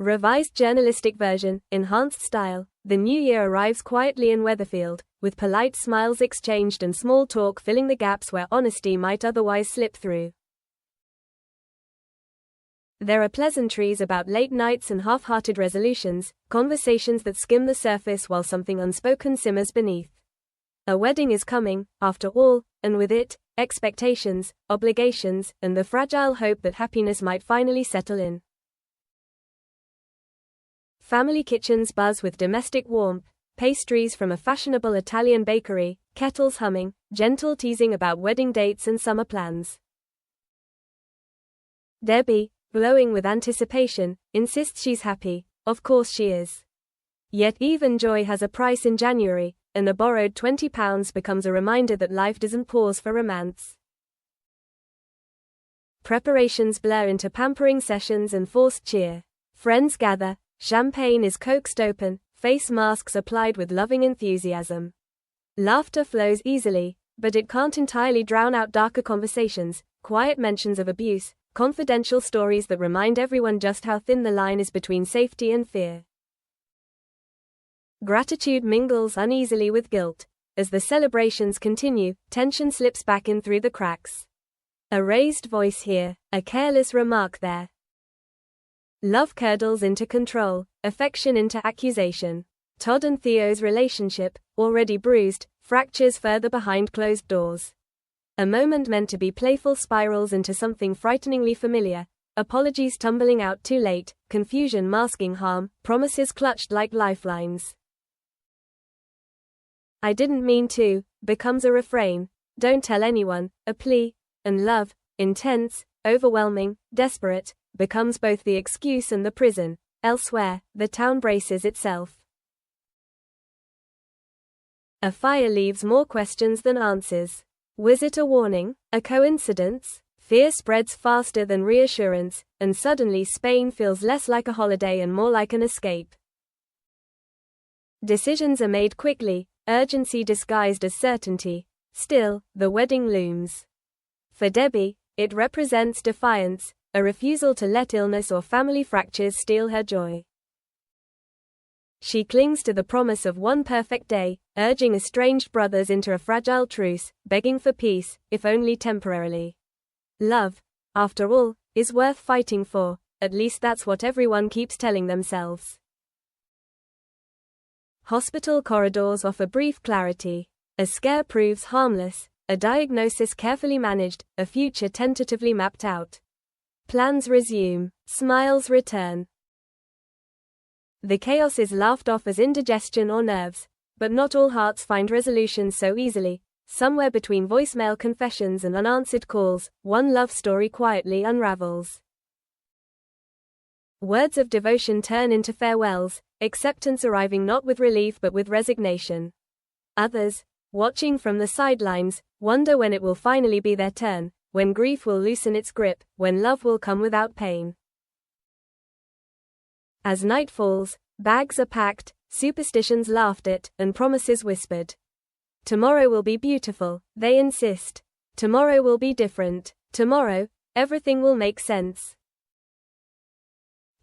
Revised journalistic version, enhanced style. The new year arrives quietly in Weatherfield, with polite smiles exchanged and small talk filling the gaps where honesty might otherwise slip through. There are pleasantries about late nights and half-hearted resolutions, conversations that skim the surface while something unspoken simmers beneath. A wedding is coming, after all, and with it, expectations, obligations, and the fragile hope that happiness might finally settle in. Family kitchens buzz with domestic warmth, pastries from a fashionable Italian bakery, kettles humming, gentle teasing about wedding dates and summer plans. Debbie, glowing with anticipation, insists she's happy. Of course she is. Yet even joy has a price in January, and a borrowed £20 becomes a reminder that life doesn't pause for romance. Preparations blur into pampering sessions and forced cheer. Friends gather, champagne is coaxed open, face masks applied with loving enthusiasm. Laughter flows easily, but it can't entirely drown out darker conversations, quiet mentions of abuse, confidential stories that remind everyone just how thin the line is between safety and fear. Gratitude mingles uneasily with guilt. As the celebrations continue, tension slips back in through the cracks. A raised voice here, a careless remark there. Love curdles into control, affection into accusation. Todd and Theo's relationship, already bruised, fractures further behind closed doors. A moment meant to be playful spirals into something frighteningly familiar, apologies tumbling out too late, confusion masking harm, promises clutched like lifelines. "I didn't mean to," becomes a refrain, "don't tell anyone," a plea, and love, intense, overwhelming, desperate, becomes both the excuse and the prison. Elsewhere, the town braces itself. A fire leaves more questions than answers. Was it a warning? A coincidence? Fear spreads faster than reassurance, and suddenly Spain feels less like a holiday and more like an escape. Decisions are made quickly, urgency disguised as certainty. Still, the wedding looms. For Debbie, it represents defiance, a refusal to let illness or family fractures steal her joy. She clings to the promise of one perfect day, urging estranged brothers into a fragile truce, begging for peace, if only temporarily. Love, after all, is worth fighting for, at least that's what everyone keeps telling themselves. Hospital corridors offer brief clarity. A scare proves harmless, a diagnosis carefully managed, a future tentatively mapped out. Plans resume, smiles return. The chaos is laughed off as indigestion or nerves, but not all hearts find resolution so easily. Somewhere between voicemail confessions and unanswered calls, one love story quietly unravels. Words of devotion turn into farewells, acceptance arriving not with relief but with resignation. Others, watching from the sidelines, wonder when it will finally be their turn, when grief will loosen its grip, when love will come without pain. As night falls, bags are packed, superstitions laughed at, and promises whispered. Tomorrow will be beautiful, they insist. Tomorrow will be different. Tomorrow, everything will make sense.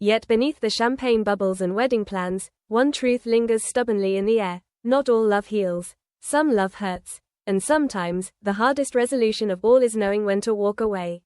Yet beneath the champagne bubbles and wedding plans, one truth lingers stubbornly in the air. Not all love heals. Some love hurts. And sometimes, the hardest resolution of all is knowing when to walk away.